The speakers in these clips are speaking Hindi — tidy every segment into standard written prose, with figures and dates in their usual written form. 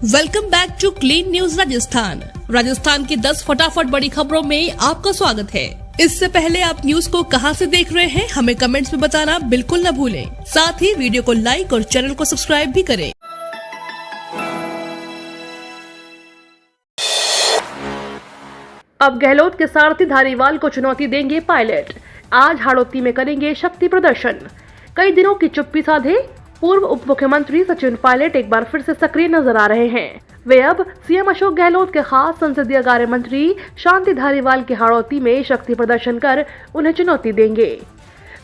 Welcome back to clean news Rajasthan की 10 फटाफट बड़ी खबरों में आपका स्वागत है। इससे पहले आप न्यूज को कहां से देख रहे हैं हमें कमेंट्स में बताना बिल्कुल न भूलें। साथ ही वीडियो को लाइक और चैनल को सब्सक्राइब भी करें। अब गहलोत के सारथी धारीवाल को चुनौती देंगे पायलट। आज हाड़ौती में करेंगे शक्ति प्रदर्शन। कई दिनों की चुप्पी साधे पूर्व उप मुख्यमंत्री सचिन पायलट एक बार फिर से सक्रिय नजर आ रहे हैं। वे अब सीएम अशोक गहलोत के खास संसदीय कार्य मंत्री शांति धारीवाल की हाड़ौती में शक्ति प्रदर्शन कर उन्हें चुनौती देंगे।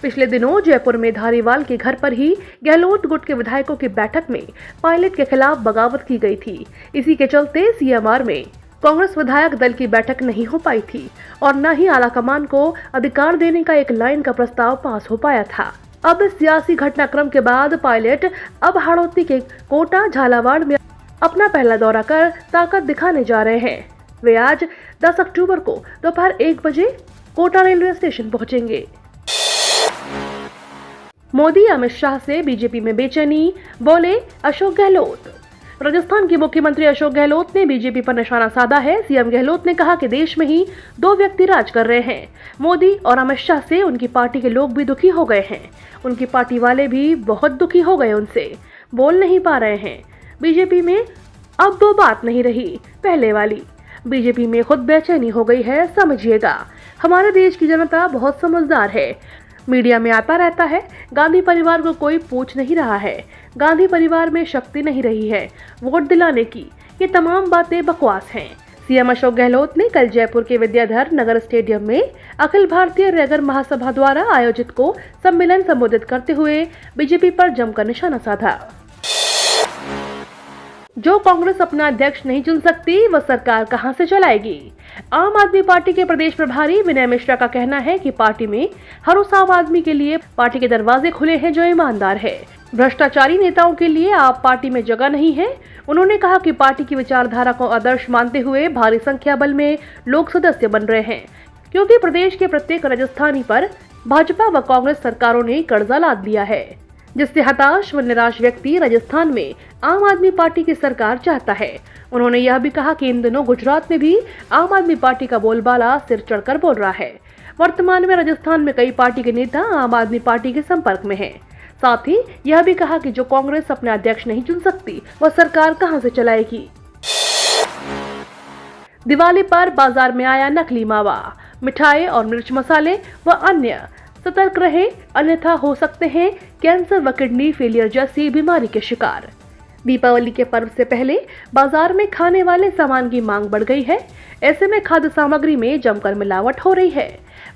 पिछले दिनों जयपुर में धारीवाल के घर पर ही गहलोत गुट के विधायकों की बैठक में पायलट के खिलाफ बगावत की गई थी। इसी के चलते सीएमआर में कांग्रेस विधायक दल की बैठक नहीं हो पाई थी और न ही आलाकमान को अधिकार देने का एक लाइन का प्रस्ताव पास हो पाया था। अब सियासी घटनाक्रम के बाद पायलट अब हाड़ौती के कोटा झालावाड़ में अपना पहला दौरा कर ताकत दिखाने जा रहे हैं। वे आज 10 अक्टूबर को दोपहर 1 बजे कोटा रेलवे स्टेशन पहुंचेंगे। मोदी अमित शाह से बीजेपी में बेचैनी, बोले अशोक गहलोत। राजस्थान के मुख्यमंत्री अशोक गहलोत ने बीजेपी पर निशाना साधा है। सीएम गहलोत ने कहा कि देश में ही 2 व्यक्ति राज कर रहे हैं। मोदी और अमित शाह से उनकी पार्टी के लोग भी दुखी हो गए हैं। उनकी पार्टी वाले भी बहुत दुखी हो गए, उनसे बोल नहीं पा रहे हैं। बीजेपी में अब 2 बात नहीं रही पहले वाली। बीजेपी में खुद बेचैनी हो गई है। समझिएगा, हमारे देश की जनता बहुत समझदार है। मीडिया में आता रहता है गांधी परिवार को कोई पूछ नहीं रहा है, गांधी परिवार में शक्ति नहीं रही है वोट दिलाने की। ये तमाम बातें बकवास हैं। सीएम अशोक गहलोत ने कल जयपुर के विद्याधर नगर स्टेडियम में अखिल भारतीय रैगर महासभा द्वारा आयोजित को सम्मेलन संबोधित करते हुए बीजेपी पर जमकर निशाना साधा। जो कांग्रेस अपना अध्यक्ष नहीं चुन सकती वह सरकार कहां से चलाएगी। आम आदमी पार्टी के प्रदेश प्रभारी विनय मिश्रा का कहना है कि पार्टी में हर उस आम आदमी के लिए पार्टी के दरवाजे खुले हैं जो ईमानदार है। भ्रष्टाचारी नेताओं के लिए आप पार्टी में जगह नहीं है। उन्होंने कहा कि पार्टी की विचारधारा को आदर्श मानते हुए भारी संख्या बल में लोग सदस्य बन रहे हैं, क्योंकि प्रदेश के प्रत्येक राजस्थानी पर भाजपा व कांग्रेस सरकारों ने कर्जा लाद लिया है, जिससे हताश व निराश व्यक्ति राजस्थान में आम आदमी पार्टी की सरकार चाहता है। उन्होंने यह भी कहा कि इन दिनों गुजरात में भी आम आदमी पार्टी का बोलबाला सिर चढ़कर बोल रहा है। वर्तमान में राजस्थान में कई पार्टी के नेता आम आदमी पार्टी के संपर्क में हैं। साथ ही यह भी कहा कि जो कांग्रेस अपने अध्यक्ष नहीं चुन सकती वह सरकार कहां से चलाएगी। दिवाली पर बाजार में आया नकली मावा, मिठाई और मिर्च मसाले व अन्य। सतर्क रहे, अन्यथा हो सकते हैं कैंसर व किडनी फेलियर जैसी बीमारी के शिकार। दीपावली के पर्व से पहले बाजार में खाने वाले सामान की मांग बढ़ गई है। ऐसे में खाद्य सामग्री में जमकर मिलावट हो रही है।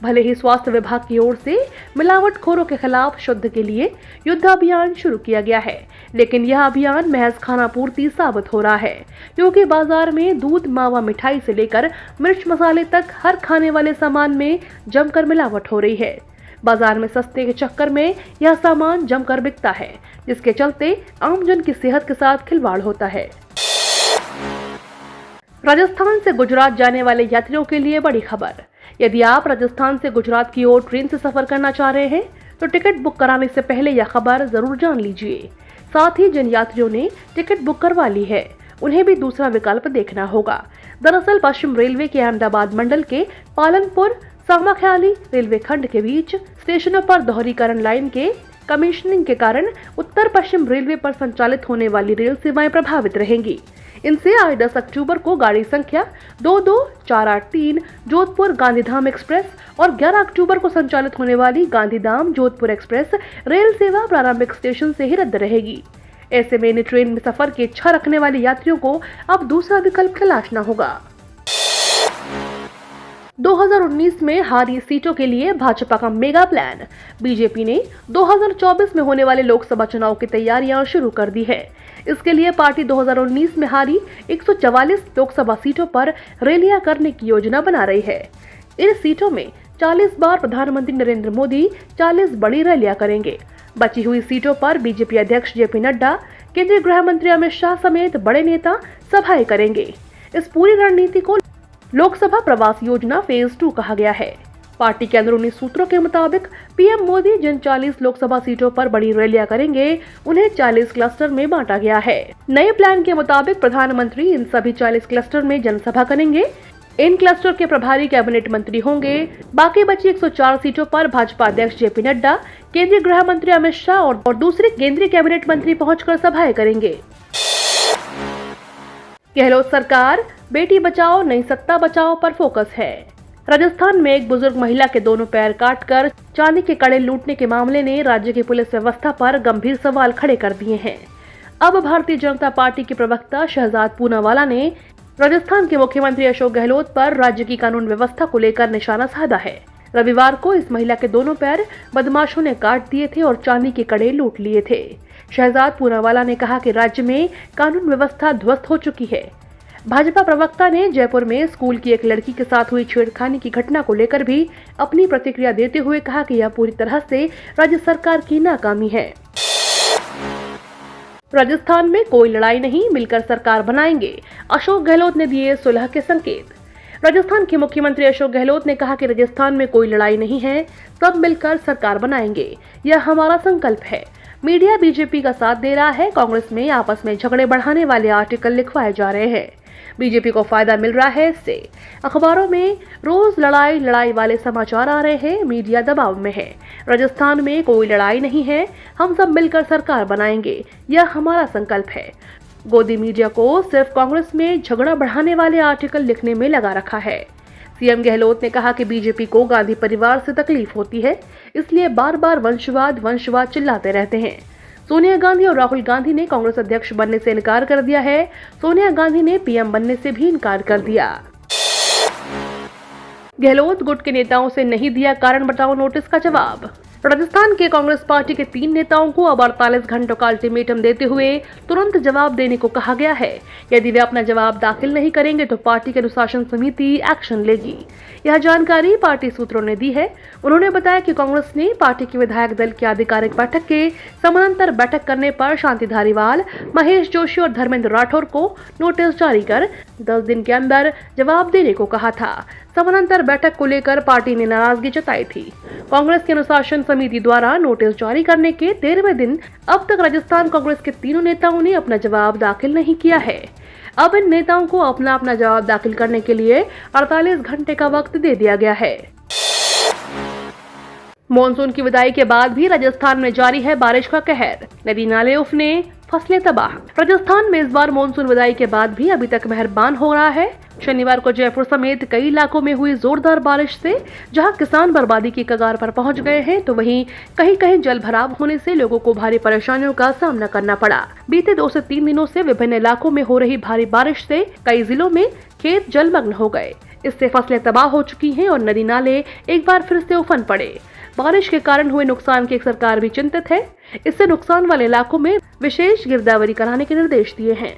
भले ही स्वास्थ्य विभाग की ओर से मिलावटखोरों के खिलाफ शुद्ध के लिए युद्ध अभियान शुरू किया गया है, लेकिन यह अभियान महज खानापूर्ति साबित हो रहा है, क्योंकि बाजार में दूध, मावा, मिठाई से लेकर मिर्च मसाले तक हर खाने वाले सामान में जमकर मिलावट हो रही है। बाजार में सस्ते के चक्कर में यह सामान जमकर बिकता है, जिसके चलते आमजन की सेहत के साथ खिलवाड़ होता है। राजस्थान से गुजरात जाने वाले यात्रियों के लिए बड़ी खबर। यदि आप राजस्थान से गुजरात की ओर ट्रेन से सफर करना चाह रहे हैं तो टिकट बुक कराने से पहले यह खबर जरूर जान लीजिए। साथ ही जिन यात्रियों ने टिकट बुक करवा ली है उन्हें भी दूसरा विकल्प देखना होगा। दरअसल पश्चिम रेलवे के अहमदाबाद मंडल के पालनपुर सामाख्याली रेलवे खंड के बीच स्टेशनों पर दोहरीकरण लाइन के कमीशनिंग के कारण उत्तर पश्चिम रेलवे पर संचालित होने वाली रेल सेवाएं प्रभावित रहेंगी। इनसे आज 10 अक्टूबर को गाड़ी संख्या 22483 जोधपुर गांधीधाम एक्सप्रेस और 11 अक्टूबर को संचालित होने वाली गांधीधाम जोधपुर एक्सप्रेस रेल सेवा प्रारंभिक स्टेशन से ही रद्द रहेगी। ऐसे में इन ट्रेन में सफर की इच्छा रखने वाले यात्रियों को अब दूसरा विकल्प तलाशना होगा। 2019 में हारी सीटों के लिए भाजपा का मेगा प्लान। बीजेपी ने 2024 में होने वाले लोकसभा चुनाव की तैयारियां शुरू कर दी है। इसके लिए पार्टी 2019 में हारी 144 लोकसभा सीटों पर रैलियां करने की योजना बना रही है। इन सीटों में 40 बार प्रधानमंत्री नरेंद्र मोदी 40 बड़ी रैलियां करेंगे। बची हुई सीटों पर बीजेपी अध्यक्ष जेपी नड्डा, केंद्रीय गृह मंत्री अमित शाह समेत बड़े नेता सभाएं करेंगे। इस पूरी रणनीति को लोकसभा प्रवास योजना फेज 2 कहा गया है। पार्टी के अंदरूनी सूत्रों के मुताबिक पीएम मोदी जिन 40 लोकसभा सीटों पर बड़ी रैलियां करेंगे उन्हें 40 क्लस्टर में बांटा गया है। नए प्लान के मुताबिक प्रधानमंत्री इन सभी 40 क्लस्टर में जनसभा करेंगे। इन क्लस्टर के प्रभारी कैबिनेट मंत्री होंगे। बाकी बची 104 सीटों पर भाजपा अध्यक्ष जेपी नड्डा, केंद्रीय गृह मंत्री अमित शाह और दूसरे केंद्रीय कैबिनेट मंत्री पहुंचकर सभाएं करेंगे। गहलोत सरकार बेटी बचाओ नई सत्ता बचाओ पर फोकस है। राजस्थान में एक बुजुर्ग महिला के दोनों पैर काटकर चांदी के कड़े लूटने के मामले ने राज्य की पुलिस व्यवस्था पर गंभीर सवाल खड़े कर दिए हैं। अब भारतीय जनता पार्टी के प्रवक्ता शहजाद पूनावाला ने राजस्थान के मुख्यमंत्री अशोक गहलोत पर राज्य की कानून व्यवस्था को लेकर निशाना साधा है। रविवार को इस महिला के दोनों पैर बदमाशों ने काट दिए थे और चांदी के कड़े लूट लिए थे। शहजाद पूनावाला ने कहा कि राज्य में कानून व्यवस्था ध्वस्त हो चुकी है। भाजपा प्रवक्ता ने जयपुर में स्कूल की एक लड़की के साथ हुई छेड़खानी की घटना को लेकर भी अपनी प्रतिक्रिया देते हुए कहा कि यह पूरी तरह से राज्य सरकार की नाकामी है। राजस्थान में कोई लड़ाई नहीं, मिलकर सरकार बनाएंगे, अशोक गहलोत ने दिए सुलह के संकेत। राजस्थान के मुख्यमंत्री अशोक गहलोत ने कहा कि राजस्थान में कोई लड़ाई नहीं है, सब मिलकर सरकार बनाएंगे, यह हमारा संकल्प है। मीडिया बीजेपी का साथ दे रहा है। कांग्रेस में आपस में झगड़े बढ़ाने वाले आर्टिकल लिखवाए जा रहे हैं। बीजेपी को फायदा मिल रहा है इससे। अखबारों में रोज लड़ाई वाले समाचार आ रहे हैं। मीडिया दबाव में है। राजस्थान में कोई लड़ाई नहीं है, हम सब मिलकर सरकार बनाएंगे, यह हमारा संकल्प है। गोदी मीडिया को सिर्फ कांग्रेस में झगड़ा बढ़ाने वाले आर्टिकल लिखने में लगा रखा है। सीएम गहलोत ने कहा कि बीजेपी को गांधी परिवार से तकलीफ होती है, इसलिए बार बार वंशवाद चिल्लाते रहते हैं। सोनिया गांधी और राहुल गांधी ने कांग्रेस अध्यक्ष बनने से इनकार कर दिया है। सोनिया गांधी ने पीएम बनने से भी इनकार कर दिया। गहलोत गुट के नेताओं से नहीं दिया कारण बताओ नोटिस का जवाब। राजस्थान के कांग्रेस पार्टी के 3 नेताओं को अब 48 घंटों का अल्टीमेटम देते हुए तुरंत जवाब देने को कहा गया है। यदि वे अपना जवाब दाखिल नहीं करेंगे तो पार्टी की अनुशासन समिति एक्शन लेगी। यह जानकारी पार्टी सूत्रों ने दी है। उन्होंने बताया कि कांग्रेस ने पार्टी के विधायक दल की आधिकारिक बैठक के समानांतर बैठक करने पर शांति धारीवाल, महेश जोशी और धर्मेंद्र राठौर को नोटिस जारी कर 10 दिन के अंदर जवाब देने को कहा था। समानांतर बैठक को लेकर पार्टी ने नाराजगी जताई थी। कांग्रेस की अनुशासन समिति द्वारा नोटिस जारी करने के 13वें दिन अब तक राजस्थान कांग्रेस के तीनों नेताओं ने अपना जवाब दाखिल नहीं किया है। अब इन नेताओं को अपना जवाब दाखिल करने के लिए 48 घंटे का वक्त दे दिया गया है। मॉनसून की विदाई के बाद भी राजस्थान में जारी है बारिश का कहर। नदी नाले उफने, फसलें तबाह। राजस्थान में इस बार मॉनसून विदाई के बाद भी अभी तक मेहरबान हो रहा है। शनिवार को जयपुर समेत कई इलाकों में हुई जोरदार बारिश से जहां किसान बर्बादी की कगार पर पहुंच गए हैं, तो वहीं कहीं जल भराव होने से लोगों को भारी परेशानियों का सामना करना पड़ा। बीते 2 से 3 दिनों से विभिन्न इलाकों में हो रही भारी बारिश से कई जिलों में खेत जलमग्न हो गए। इससे फसलें तबाह हो चुकी हैं और नदी नाले एक बार फिर से उफन पड़े। बारिश के कारण हुए नुकसान की सरकार भी चिंतित है। इससे नुकसान वाले इलाकों में विशेष गिरदावरी कराने के निर्देश दिए हैं।